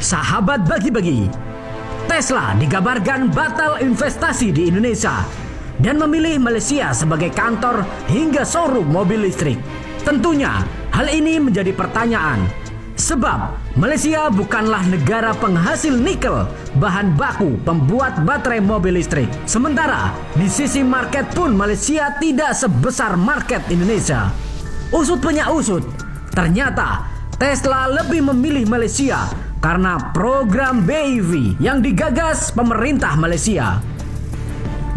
Sahabat bagi-bagi, Tesla digabarkan batal investasi di Indonesia dan memilih Malaysia sebagai kantor hingga showroom mobil listrik. Tentunya hal ini menjadi pertanyaan, sebab Malaysia bukanlah negara penghasil nikel, bahan baku pembuat baterai mobil listrik. Sementara di sisi market pun Malaysia tidak sebesar market Indonesia. Usut punya usut, ternyata Tesla lebih memilih Malaysia karena program BEV yang digagas pemerintah Malaysia.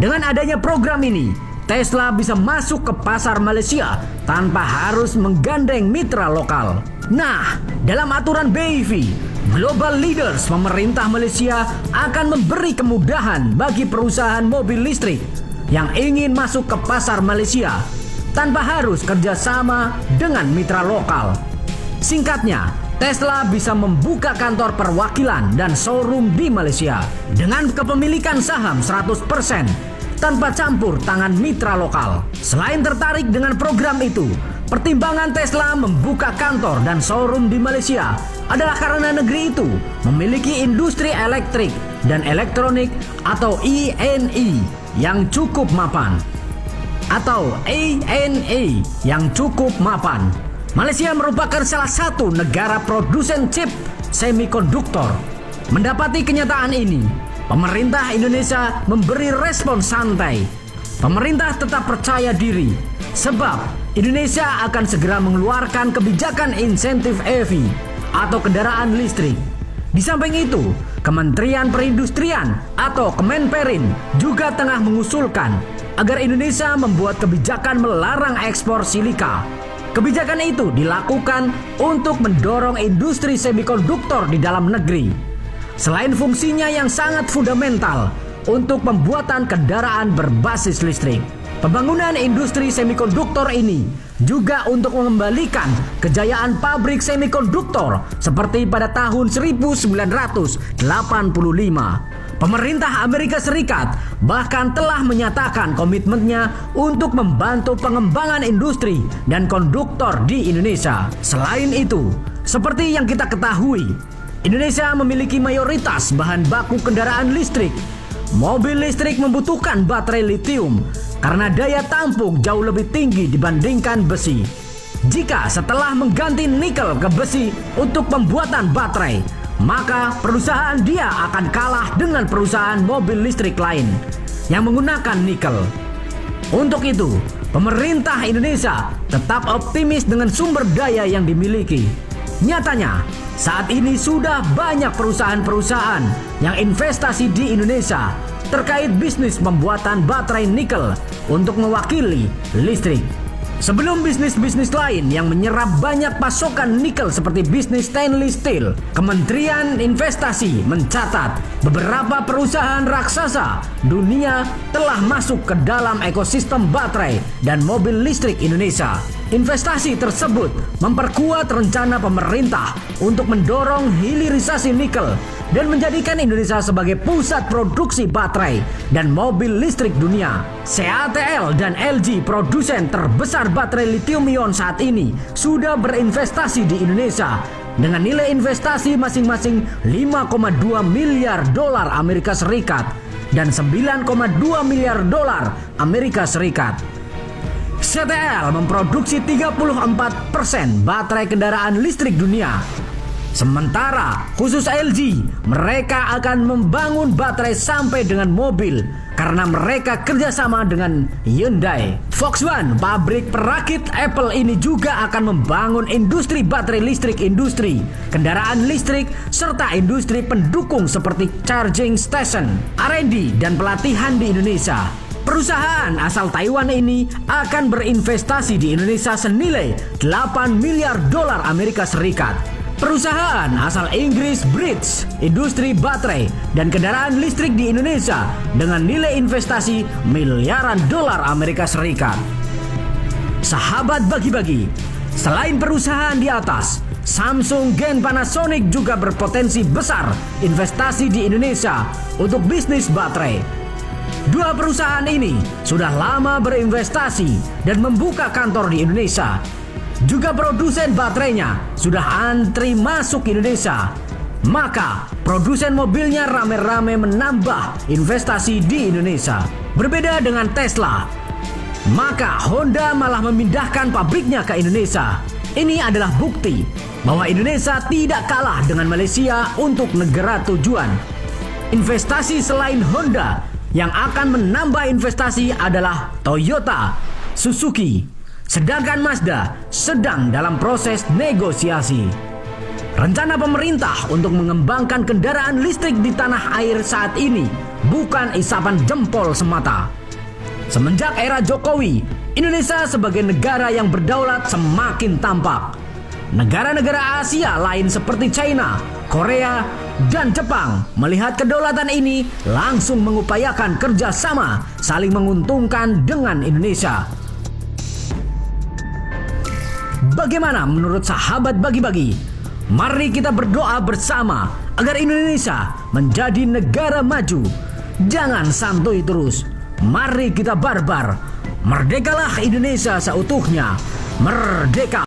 Dengan adanya program ini, Tesla bisa masuk ke pasar Malaysia tanpa harus menggandeng mitra lokal. Nah, dalam aturan BEV, Global Leaders pemerintah Malaysia akan memberi kemudahan bagi perusahaan mobil listrik yang ingin masuk ke pasar Malaysia tanpa harus kerjasama dengan mitra lokal. Singkatnya, Tesla bisa membuka kantor perwakilan dan showroom di Malaysia dengan kepemilikan saham 100% tanpa campur tangan mitra lokal. Selain tertarik dengan program itu, pertimbangan Tesla membuka kantor dan showroom di Malaysia adalah karena negeri itu memiliki industri elektrik dan elektronik atau ENE yang cukup mapan. Atau ANE yang cukup mapan. Malaysia merupakan salah satu negara produsen chip semikonduktor. Mendapati kenyataan ini, pemerintah Indonesia memberi respon santai. Pemerintah tetap percaya diri, sebab Indonesia akan segera mengeluarkan kebijakan insentif EV atau kendaraan listrik. Di samping itu, Kementerian Perindustrian atau Kemenperin juga tengah mengusulkan agar Indonesia membuat kebijakan melarang ekspor silika. Kebijakan itu dilakukan untuk mendorong industri semikonduktor di dalam negeri. Selain fungsinya yang sangat fundamental untuk pembuatan kendaraan berbasis listrik, pembangunan industri semikonduktor ini juga untuk mengembalikan kejayaan pabrik semikonduktor seperti pada tahun 1985. Pemerintah Amerika Serikat bahkan telah menyatakan komitmennya untuk membantu pengembangan industri dan konduktor di Indonesia. Selain itu, seperti yang kita ketahui, Indonesia memiliki mayoritas bahan baku kendaraan listrik. Mobil listrik membutuhkan baterai litium karena daya tampung jauh lebih tinggi dibandingkan besi. Jika setelah mengganti nikel ke besi untuk pembuatan baterai, maka perusahaan dia akan kalah dengan perusahaan mobil listrik lain yang menggunakan nikel. Untuk itu, pemerintah Indonesia tetap optimis dengan sumber daya yang dimiliki. Nyatanya, saat ini sudah banyak perusahaan-perusahaan yang investasi di Indonesia terkait bisnis pembuatan baterai nikel untuk mewakili listrik. Sebelum bisnis-bisnis lain yang menyerap banyak pasokan nikel seperti bisnis stainless steel, Kementerian Investasi mencatat beberapa perusahaan raksasa dunia telah masuk ke dalam ekosistem baterai dan mobil listrik Indonesia. Investasi tersebut memperkuat rencana pemerintah untuk mendorong hilirisasi nikel dan menjadikan Indonesia sebagai pusat produksi baterai dan mobil listrik dunia. CATL dan LG, produsen terbesar baterai lithium-ion saat ini, sudah berinvestasi di Indonesia dengan nilai investasi masing-masing 5,2 miliar dolar Amerika Serikat dan 9,2 miliar dolar Amerika Serikat. CATL memproduksi 34% baterai kendaraan listrik dunia. Sementara khusus LG, mereka akan membangun baterai sampai dengan mobil karena mereka kerjasama dengan Hyundai. Foxconn, pabrik perakit Apple ini juga akan membangun industri baterai listrik, industri kendaraan listrik, serta industri pendukung seperti charging station, R&D, dan pelatihan di Indonesia. Perusahaan asal Taiwan ini akan berinvestasi di Indonesia senilai 8 miliar dolar Amerika Serikat. Perusahaan asal Inggris Bridge, industri baterai dan kendaraan listrik di Indonesia dengan nilai investasi miliaran dolar Amerika Serikat. Sahabat bagi-bagi, selain perusahaan di atas, Samsung, Gen, Panasonic juga berpotensi besar investasi di Indonesia untuk bisnis baterai. Dua perusahaan ini sudah lama berinvestasi dan membuka kantor di Indonesia. Juga produsen baterainya sudah antri masuk Indonesia. maka produsen mobilnya rame-rame menambah investasi di Indonesia. Berbeda dengan Tesla, maka Honda malah memindahkan pabriknya ke Indonesia. Ini adalah bukti bahwa Indonesia tidak kalah dengan Malaysia untuk negara tujuan. Investasi selain Honda yang akan menambah investasi adalah Toyota, Suzuki, sedangkan Mazda sedang dalam proses negosiasi. Rencana pemerintah untuk mengembangkan kendaraan listrik di tanah air saat ini bukan isapan jempol semata. Semenjak era Jokowi, Indonesia sebagai negara yang berdaulat semakin tampak. Negara-negara Asia lain seperti China, Korea, dan Jepang melihat kedaulatan ini langsung mengupayakan kerjasama saling menguntungkan dengan Indonesia. Bagaimana menurut sahabat bagi-bagi? Mari kita berdoa bersama agar Indonesia menjadi negara maju. Jangan santuy terus. Mari kita barbar. Merdekalah Indonesia seutuhnya. Merdeka!